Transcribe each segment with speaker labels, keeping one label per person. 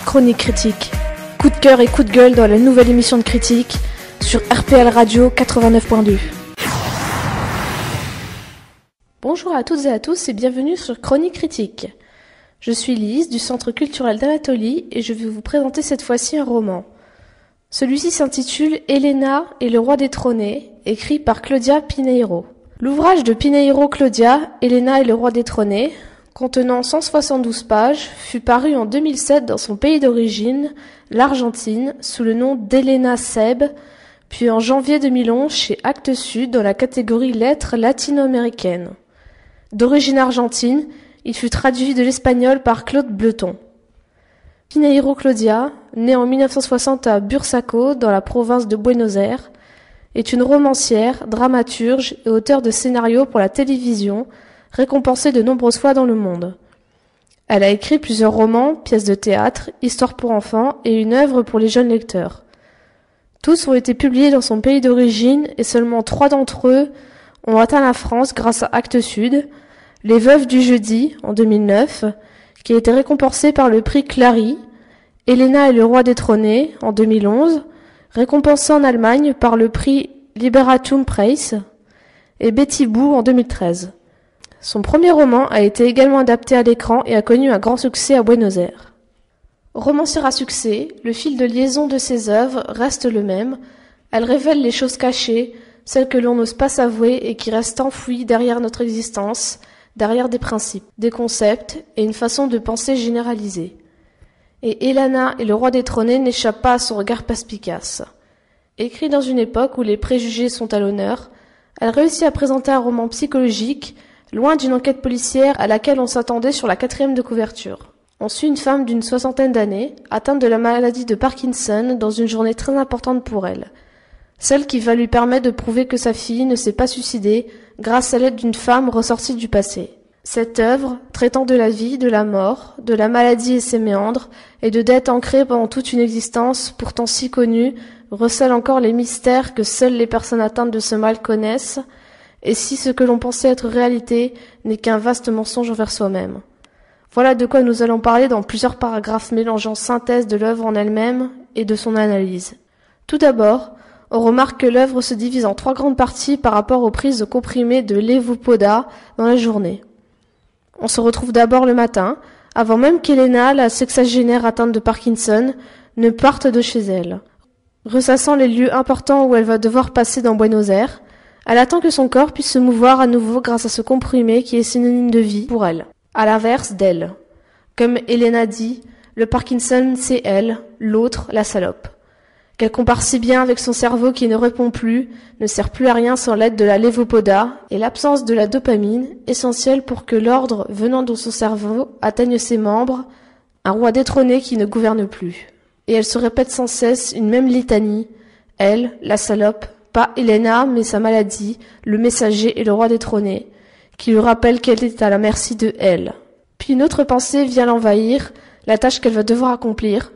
Speaker 1: Chronique Critique. Coup de cœur et coup de gueule dans la nouvelle émission de Critique sur RPL Radio 89.2. Bonjour à toutes et à tous et bienvenue sur Chronique Critique. Je suis Lise du Centre culturel d'Anatolie et je vais vous présenter cette fois-ci un roman. Celui-ci s'intitule Elena et le roi détrôné, écrit par Claudia Pineiro. L'ouvrage de Pineiro Claudia, Elena et le roi détrôné, contenant 172 pages, fut paru en 2007 dans son pays d'origine, l'Argentine, sous le nom d'Elena Seb, puis en janvier 2011 chez Actes Sud dans la catégorie lettres latino-américaines. D'origine argentine, il fut traduit de l'espagnol par Claude Bleton. Pineiro Claudia, née en 1960 à Bursaco, dans la province de Buenos Aires, est une romancière, dramaturge et auteure de scénarios pour la télévision, récompensée de nombreuses fois dans le monde. Elle a écrit plusieurs romans, pièces de théâtre, histoires pour enfants et une œuvre pour les jeunes lecteurs. Tous ont été publiés dans son pays d'origine et seulement 3 d'entre eux ont atteint la France grâce à Actes Sud, Les Veuves du Jeudi, en 2009, qui a été récompensé par le prix Clary, Elena et le roi détrôné, en 2011, récompensé en Allemagne par le prix Literaturpreis, et Betty Boo en 2013. Son premier roman a été également adapté à l'écran et a connu un grand succès à Buenos Aires. Romancière à succès, le fil de liaison de ses œuvres reste le même. Elle révèle les choses cachées, celles que l'on n'ose pas s'avouer et qui restent enfouies derrière notre existence, derrière des principes, des concepts et une façon de penser généralisée. Et Elena et le roi détrôné n'échappent pas à son regard perspicace. Écrit dans une époque où les préjugés sont à l'honneur, elle réussit à présenter un roman psychologique, loin d'une enquête policière à laquelle on s'attendait sur la 4e de couverture. On suit une femme d'une 60aine d'années, atteinte de la maladie de Parkinson dans une journée très importante pour elle. Celle qui va lui permettre de prouver que sa fille ne s'est pas suicidée grâce à l'aide d'une femme ressortie du passé. Cette œuvre, traitant de la vie, de la mort, de la maladie et ses méandres, et de dettes ancrées pendant toute une existence, pourtant si connue, recèle encore les mystères que seules les personnes atteintes de ce mal connaissent, et si ce que l'on pensait être réalité n'est qu'un vaste mensonge envers soi-même. Voilà de quoi nous allons parler dans plusieurs paragraphes mélangeant synthèse de l'œuvre en elle-même et de son analyse. Tout d'abord, on remarque que l'œuvre se divise en 3 grandes parties par rapport aux prises de comprimés de Levopoda dans la journée. On se retrouve d'abord le matin, avant même qu'Elena, la sexagénaire atteinte de Parkinson, ne parte de chez elle. Ressassant les lieux importants où elle va devoir passer dans Buenos Aires, elle attend que son corps puisse se mouvoir à nouveau grâce à ce comprimé qui est synonyme de vie pour elle, à l'inverse d'elle. Comme Elena dit, le Parkinson c'est elle, l'autre la salope. Qu'elle compare si bien avec son cerveau qui ne répond plus, ne sert plus à rien sans l'aide de la Levopoda et l'absence de la dopamine, essentielle pour que l'ordre venant de son cerveau atteigne ses membres, un roi détrôné qui ne gouverne plus. Et elle se répète sans cesse une même litanie, elle, la salope, pas Elena, mais sa maladie, le messager et le roi détrôné, qui lui rappelle qu'elle est à la merci de elle. Puis une autre pensée vient l'envahir, la tâche qu'elle va devoir accomplir,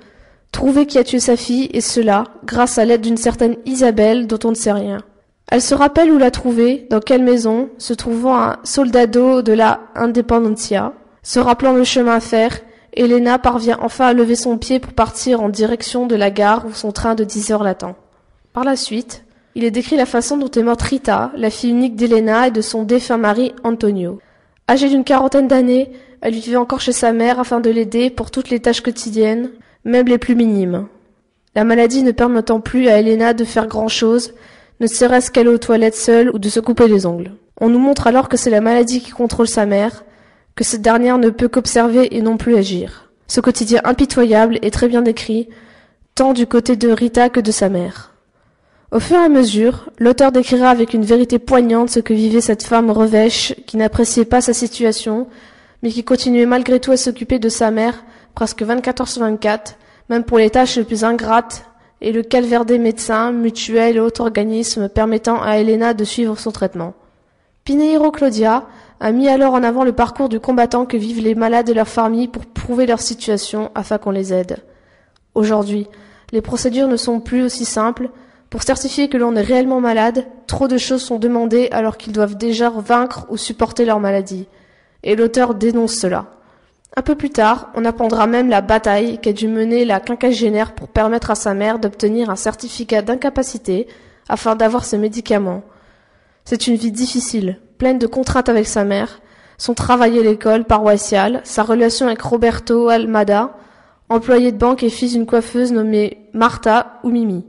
Speaker 1: trouver qui a tué sa fille, et cela, grâce à l'aide d'une certaine Isabelle dont on ne sait rien. Elle se rappelle où la trouver, dans quelle maison, se trouvant un soldado de la Independencia. Se rappelant le chemin à faire, Elena parvient enfin à lever son pied pour partir en direction de la gare où son train de 10 heures l'attend. Par la suite, il est décrit la façon dont est morte Rita, la fille unique d'Elena et de son défunt mari Antonio. Âgée d'une 40aine d'années, elle vivait encore chez sa mère afin de l'aider pour toutes les tâches quotidiennes, même les plus minimes. La maladie ne permettant plus à Elena de faire grand-chose, ne serait-ce qu'aller aux toilettes seule ou de se couper les ongles. On nous montre alors que c'est la maladie qui contrôle sa mère, que cette dernière ne peut qu'observer et non plus agir. Ce quotidien impitoyable est très bien décrit, tant du côté de Rita que de sa mère. Au fur et à mesure, l'auteur décrira avec une vérité poignante ce que vivait cette femme revêche qui n'appréciait pas sa situation, mais qui continuait malgré tout à s'occuper de sa mère presque 24 heures sur 24, même pour les tâches les plus ingrates, et le calvaire des médecins, mutuelles et autres organismes permettant à Elena de suivre son traitement. Pineiro Claudia a mis alors en avant le parcours du combattant que vivent les malades et leurs familles pour prouver leur situation afin qu'on les aide. Aujourd'hui, les procédures ne sont plus aussi simples. Pour certifier que l'on est réellement malade, trop de choses sont demandées alors qu'ils doivent déjà vaincre ou supporter leur maladie. Et l'auteur dénonce cela. Un peu plus tard, on apprendra même la bataille qu'a dû mener la quinquagénaire pour permettre à sa mère d'obtenir un certificat d'incapacité afin d'avoir ses médicaments. C'est une vie difficile, pleine de contraintes avec sa mère, son travail à l'école paroissiale, sa relation avec Roberto Almada, employé de banque et fils d'une coiffeuse nommée Martha ou Mimi.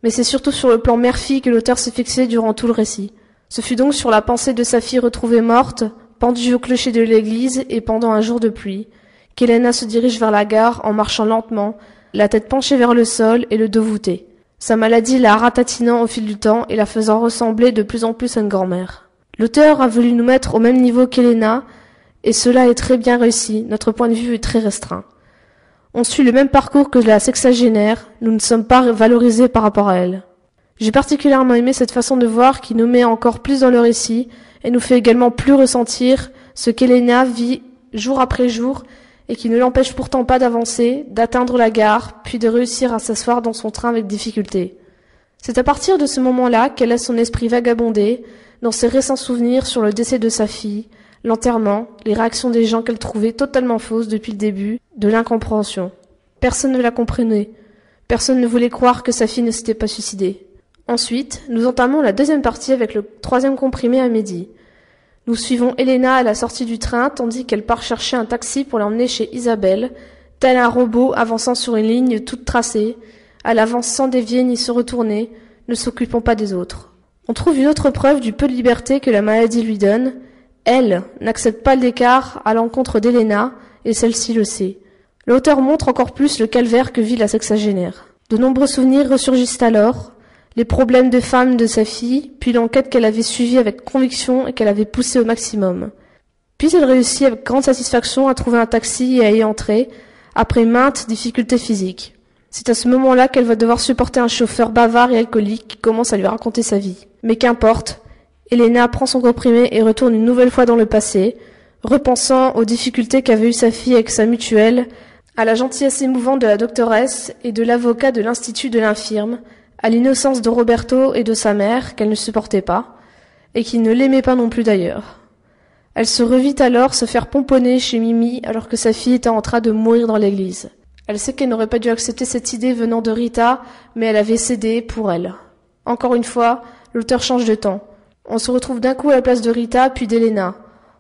Speaker 1: Mais c'est surtout sur le plan mère-fille que l'auteur s'est fixé durant tout le récit. Ce fut donc sur la pensée de sa fille retrouvée morte, pendue au clocher de l'église et pendant un jour de pluie, qu'Helena se dirige vers la gare en marchant lentement, la tête penchée vers le sol et le dos voûté. Sa maladie la ratatinant au fil du temps et la faisant ressembler de plus en plus à une grand-mère. L'auteur a voulu nous mettre au même niveau qu'Helena, et cela est très bien réussi, notre point de vue est très restreint. On suit le même parcours que la sexagénaire, nous ne sommes pas valorisés par rapport à elle. J'ai particulièrement aimé cette façon de voir qui nous met encore plus dans le récit, et nous fait également plus ressentir ce qu'Helena vit jour après jour, et qui ne l'empêche pourtant pas d'avancer, d'atteindre la gare, puis de réussir à s'asseoir dans son train avec difficulté. C'est à partir de ce moment-là qu'elle laisse son esprit vagabonder, dans ses récents souvenirs sur le décès de sa fille, l'enterrement, les réactions des gens qu'elle trouvait totalement fausses depuis le début, de l'incompréhension. Personne ne la comprenait. Personne ne voulait croire que sa fille ne s'était pas suicidée. Ensuite, nous entamons la deuxième partie avec le troisième comprimé à midi. Nous suivons Helena à la sortie du train tandis qu'elle part chercher un taxi pour l'emmener chez Isabelle, tel un robot avançant sur une ligne toute tracée, à l'avance sans dévier ni se retourner, ne s'occupant pas des autres. On trouve une autre preuve du peu de liberté que la maladie lui donne. Elle n'accepte pas l'écart à l'encontre d'Helena, et celle-ci le sait. L'auteur montre encore plus le calvaire que vit la sexagénaire. De nombreux souvenirs ressurgissent alors, les problèmes de femme de sa fille, puis l'enquête qu'elle avait suivie avec conviction et qu'elle avait poussée au maximum. Puis elle réussit avec grande satisfaction à trouver un taxi et à y entrer, après maintes difficultés physiques. C'est à ce moment-là qu'elle va devoir supporter un chauffeur bavard et alcoolique qui commence à lui raconter sa vie. Mais qu'importe, Helena prend son comprimé et retourne une nouvelle fois dans le passé, repensant aux difficultés qu'avait eues sa fille avec sa mutuelle, à la gentillesse émouvante de la doctoresse et de l'avocat de l'Institut de l'infirme, à l'innocence de Roberto et de sa mère, qu'elle ne supportait pas, et qui ne l'aimait pas non plus d'ailleurs. Elle se revit alors se faire pomponner chez Mimi alors que sa fille était en train de mourir dans l'église. Elle sait qu'elle n'aurait pas dû accepter cette idée venant de Rita, mais elle avait cédé pour elle. Encore une fois, l'auteur change de temps. On se retrouve d'un coup à la place de Rita, puis d'Helena.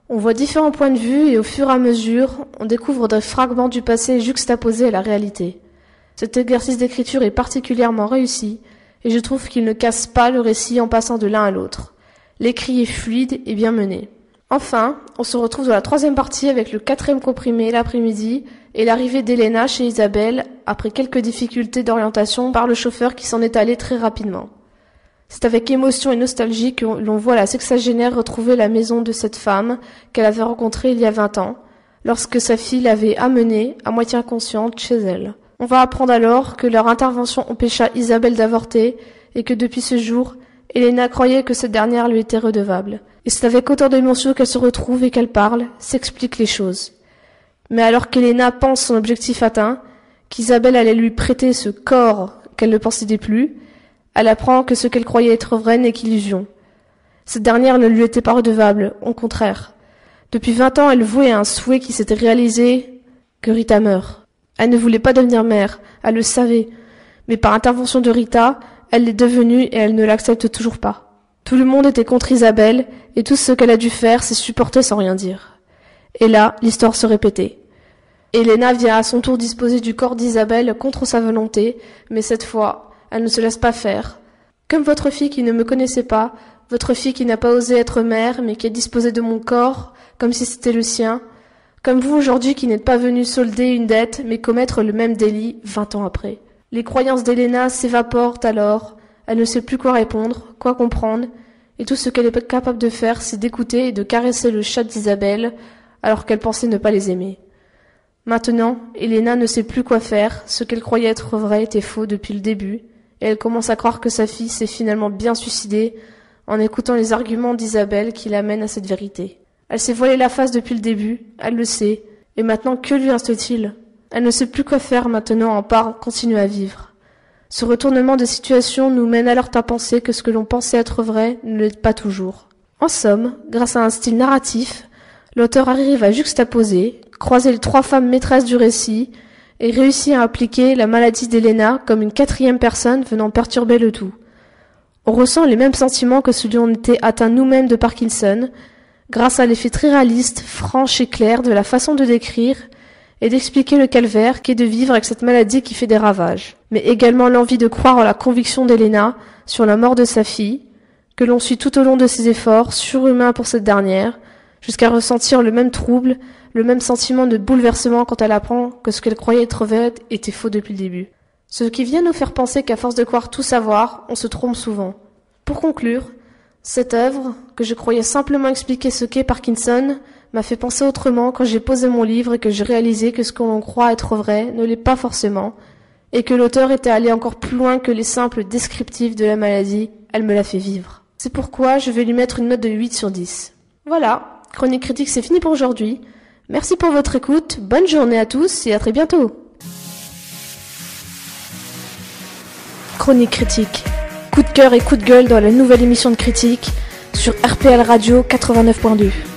Speaker 1: On voit différents points de vue et au fur et à mesure, on découvre des fragments du passé juxtaposés à la réalité. Cet exercice d'écriture est particulièrement réussi, et je trouve qu'il ne casse pas le récit en passant de l'un à l'autre. L'écrit est fluide et bien mené. Enfin, on se retrouve dans la troisième partie avec le quatrième comprimé l'après-midi et l'arrivée d'Helena chez Isabelle après quelques difficultés d'orientation par le chauffeur qui s'en est allé très rapidement. C'est avec émotion et nostalgie que l'on voit la sexagénaire retrouver la maison de cette femme qu'elle avait rencontrée il y a 20 ans, lorsque sa fille l'avait amenée, à moitié inconsciente, chez elle. On va apprendre alors que leur intervention empêcha Isabelle d'avorter et que depuis ce jour, Helena croyait que cette dernière lui était redevable. Et c'est avec autant d'émotion qu'elle se retrouve et qu'elle parle, s'explique les choses. Mais alors qu'Helena pense son objectif atteint, qu'Isabelle allait lui prêter ce corps qu'elle ne possédait plus, elle apprend que ce qu'elle croyait être vrai n'est qu'illusion. Cette dernière ne lui était pas redevable, au contraire. Depuis 20 ans, elle vouait à un souhait qui s'était réalisé, que Rita meure. Elle ne voulait pas devenir mère, elle le savait. Mais par intervention de Rita, elle l'est devenue et elle ne l'accepte toujours pas. Tout le monde était contre Isabelle, et tout ce qu'elle a dû faire, c'est supporter sans rien dire. Et là, l'histoire se répétait. Helena vient à son tour disposer du corps d'Isabelle contre sa volonté, mais cette fois, elle ne se laisse pas faire. Comme votre fille qui ne me connaissait pas, votre fille qui n'a pas osé être mère, mais qui a disposé de mon corps, comme si c'était le sien, comme vous aujourd'hui qui n'êtes pas venu solder une dette, mais commettre le même délit 20 ans après. Les croyances d'Helena s'évaporent alors, elle ne sait plus quoi répondre, quoi comprendre, et tout ce qu'elle est capable de faire, c'est d'écouter et de caresser le chat d'Isabelle, alors qu'elle pensait ne pas les aimer. Maintenant, Helena ne sait plus quoi faire, ce qu'elle croyait être vrai était faux depuis le début, et elle commence à croire que sa fille s'est finalement bien suicidée en écoutant les arguments d'Isabelle qui l'amènent à cette vérité. Elle s'est voilée la face depuis le début, elle le sait, et maintenant que lui reste-t-il ? Elle ne sait plus quoi faire maintenant en part continue à vivre. Ce retournement de situation nous mène alors à penser que ce que l'on pensait être vrai ne l'est pas toujours. En somme, grâce à un style narratif, l'auteur arrive à juxtaposer, croisé les 3 femmes maîtresses du récit et réussi à impliquer la maladie d'Elena comme une 4e personne venant perturber le tout. On ressent les mêmes sentiments que si l'on était atteint nous-mêmes de Parkinson, grâce à l'effet très réaliste, franche et clair de la façon de décrire et d'expliquer le calvaire qu'est de vivre avec cette maladie qui fait des ravages, mais également l'envie de croire en la conviction d'Elena sur la mort de sa fille, que l'on suit tout au long de ses efforts surhumains pour cette dernière, jusqu'à ressentir le même trouble, le même sentiment de bouleversement quand elle apprend que ce qu'elle croyait être vrai était faux depuis le début. Ce qui vient nous faire penser qu'à force de croire tout savoir, on se trompe souvent. Pour conclure, cette œuvre, que je croyais simplement expliquer ce qu'est Parkinson, m'a fait penser autrement quand j'ai posé mon livre et que j'ai réalisé que ce que l'on croit être vrai ne l'est pas forcément, et que l'auteur était allé encore plus loin que les simples descriptifs de la maladie, elle me l'a fait vivre. C'est pourquoi je vais lui mettre une note de 8 sur 10. Voilà, Chronique Critique c'est fini pour aujourd'hui. Merci pour votre écoute, bonne journée à tous et à très bientôt. Chronique Critique. Coup de cœur et coup de gueule dans la nouvelle émission de critique sur RPL Radio 89.2.